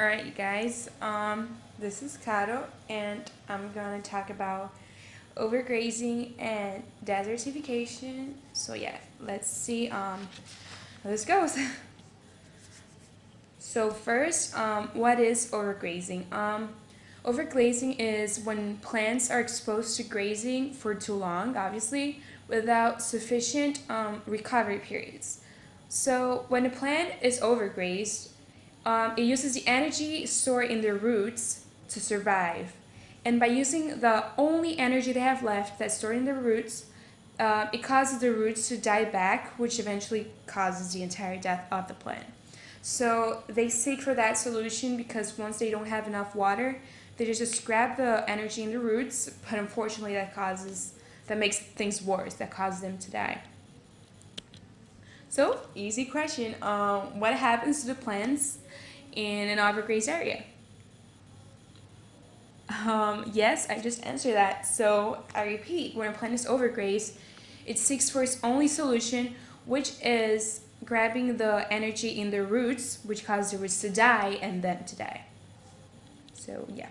Alright, you guys, this is Caro, and I'm gonna talk about overgrazing and desertification. So yeah, let's see how this goes. So first, what is overgrazing? Overgrazing is when plants are exposed to grazing for too long, obviously, without sufficient recovery periods. So when a plant is overgrazed, it uses the energy stored in the roots to survive. And by using the only energy they have left that's stored in the roots, it causes the roots to die back, which eventually causes the entire death of the plant. So they seek for that solution because once they don't have enough water, they just grab the energy in the roots, but unfortunately that makes things worse, that causes them to die. So, easy question. What happens to the plants in an overgrazed area? Yes, I just answered that. So, I repeat, when a plant is overgrazed, it seeks for its only solution, which is grabbing the energy in the roots, which causes the roots to die and them to die. So, yeah.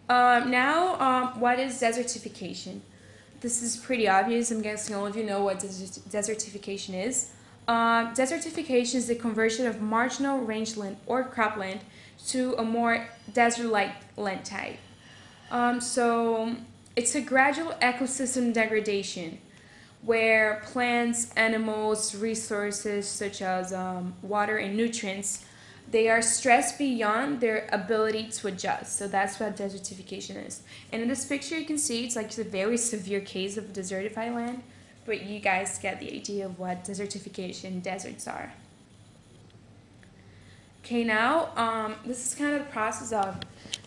Now, what is desertification? This is pretty obvious. I'm guessing all of you know what desertification is. Desertification is the conversion of marginal rangeland or cropland to a more desert-like land type. So it's a gradual ecosystem degradation where plants, animals, resources such as water and nutrients, they are stressed beyond their ability to adjust. So that's what desertification is. And in this picture you can see it's like a very severe case of desertified land, but you guys get the idea of what desertification deserts are. Okay, now this is kind of the process of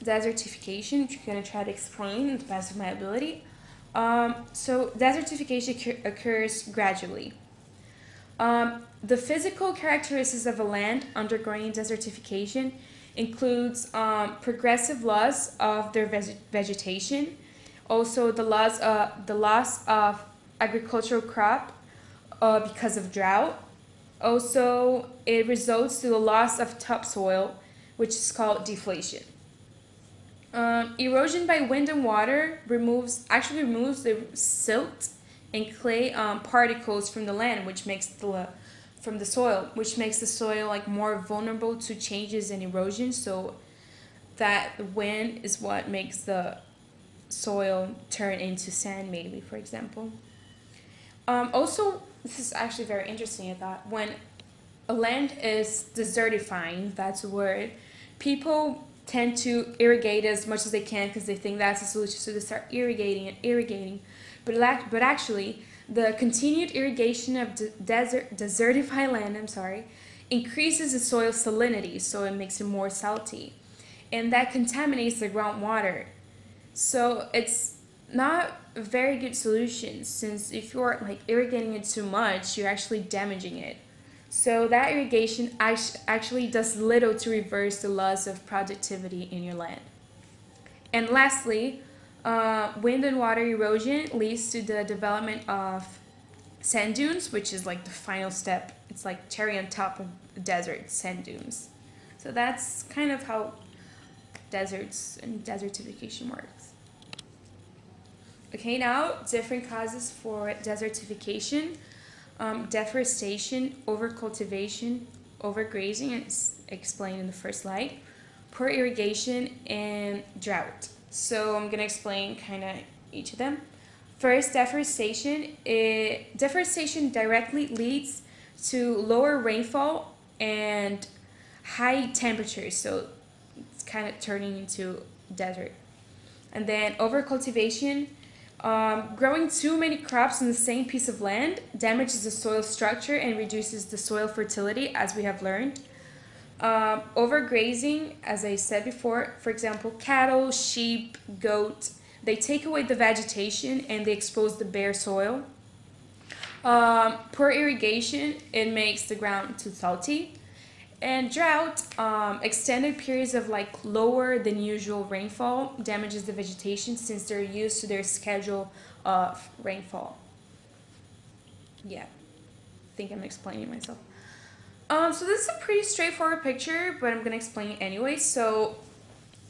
desertification, which I'm going to try to explain to the best of my ability. So desertification occurs gradually. The physical characteristics of a land undergoing desertification includes progressive loss of their vegetation, also the loss of agricultural crop because of drought. Also, it results to the loss of topsoil, which is called deflation. Erosion by wind and water actually removes the silt and clay particles from the land, from the soil, which makes the soil like more vulnerable to changes and erosion. So that wind is what makes the soil turn into sand, maybe, for example. Also, this is actually very interesting. I thought when a land is desertifying, that's a word, people tend to irrigate as much as they can because they think that's the solution. So they start irrigating and irrigating. But actually, the continued irrigation of desertified land, increases the soil salinity, so it makes it more salty. And that contaminates the groundwater. So it's not a very good solution, since if you're like irrigating it too much, you're actually damaging it. So that irrigation actually does little to reverse the loss of productivity in your land. And lastly, wind and water erosion leads to the development of sand dunes, which is like the final step. It's like cherry on top of the desert, sand dunes. So that's kind of how deserts and desertification works. Okay, now different causes for desertification. Deforestation, overcultivation, overgrazing, as explained in the first slide, poor irrigation, and drought. So I'm going to explain kind of each of them. First, deforestation. Deforestation directly leads to lower rainfall and high temperatures, so it's kind of turning into desert. And then overcultivation. Growing too many crops on the same piece of land damages the soil structure and reduces the soil fertility, as we have learned. Overgrazing, as I said before, for example, cattle, sheep, goat, they take away the vegetation and they expose the bare soil. Poor irrigation, it makes the ground too salty. And drought, extended periods of like lower than usual rainfall damages the vegetation since they're used to their schedule of rainfall. Yeah, I think I'm explaining myself. So this is a pretty straightforward picture, but I'm gonna explain it anyway. So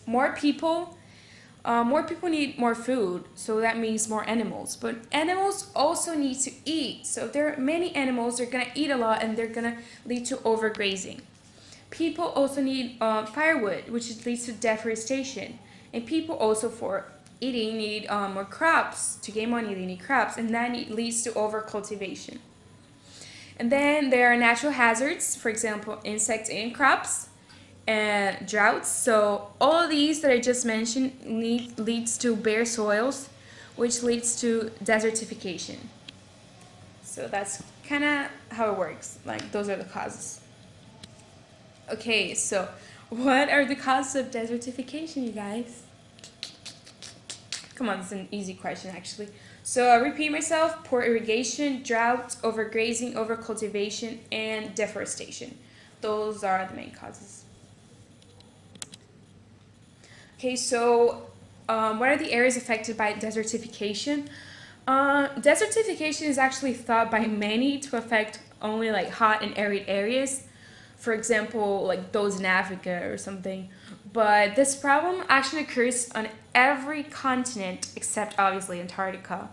more people, more people need more food, so that means more animals. But animals also need to eat. So if there are many animals, they're gonna eat a lot, and they're gonna lead to overgrazing. People also need firewood, which leads to deforestation. And people also for eating need more crops. To gain money, they need crops, and that leads to overcultivation. And then there are natural hazards, for example, insects and crops, and droughts. So all of these that I just mentioned leads to bare soils, which leads to desertification. So that's kind of how it works. Like those are the causes. Okay, so what are the causes of desertification, you guys? Come on, it's an easy question actually. So I'll repeat myself: poor irrigation, drought, overgrazing, overcultivation, and deforestation. Those are the main causes. Okay, so what are the areas affected by desertification? Desertification is actually thought by many to affect only like hot and arid areas, for example, like those in Africa or something. But this problem actually occurs on every continent except obviously Antarctica.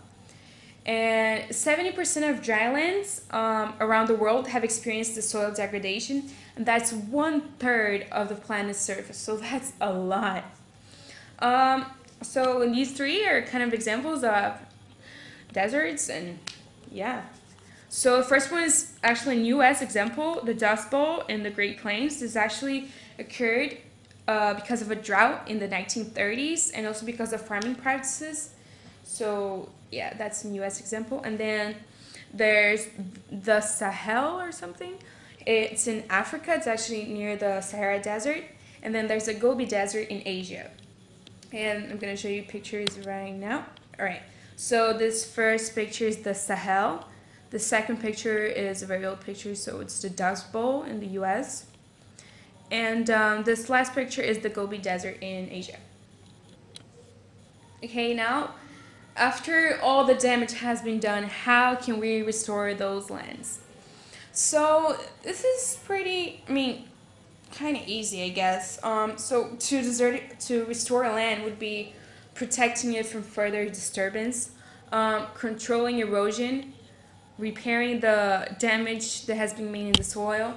And 70% of drylands around the world have experienced the soil degradation, and that's 1/3 of the planet's surface. So that's a lot. So these three are kind of examples of deserts, and yeah. So the first one is actually a U.S. example, the Dust Bowl in the Great Plains. This actually occurred because of a drought in the 1930s, and also because of farming practices. So yeah, that's a U.S. example. And then there's the Sahel or something. It's in Africa. It's actually near the Sahara Desert. And then there's the Gobi Desert in Asia. And I'm going to show you pictures right now. All right. So this first picture is the Sahel. The second picture is a very old picture, so it's the Dust Bowl in the U.S. And this last picture is the Gobi Desert in Asia. Okay, now, after all the damage has been done, how can we restore those lands? So this is pretty, kind of easy, I guess. So to restore a land would be protecting it from further disturbance, controlling erosion, repairing the damage that has been made in the soil,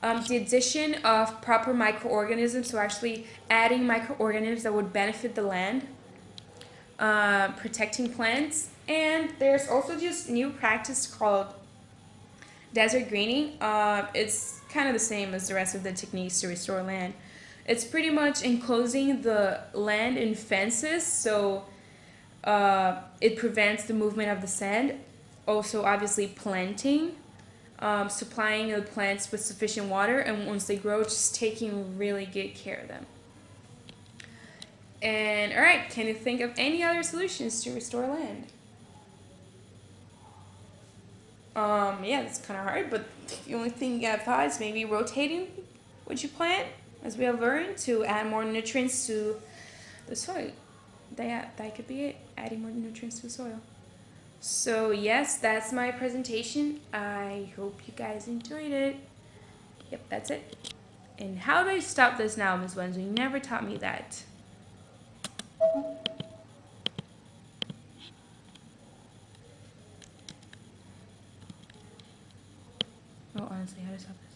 the addition of proper microorganisms, so actually adding microorganisms that would benefit the land, protecting plants, and there's also just new practice called desert greening. It's kind of the same as the rest of the techniques to restore land. It's pretty much enclosing the land in fences, so it prevents the movement of the sand. Also, obviously, planting, supplying the plants with sufficient water, and once they grow, just taking really good care of them. And all right, can you think of any other solutions to restore land? Yeah, that's kind of hard, but the only thing I've thought is maybe rotating what you plant, as we have learned, to add more nutrients to the soil. That could be it, adding more nutrients to the soil. So yes, that's my presentation. I hope you guys enjoyed it. Yep, that's it. And how do I stop this now, Ms. Wenzel? You never taught me that. Oh, honestly, how to stop this?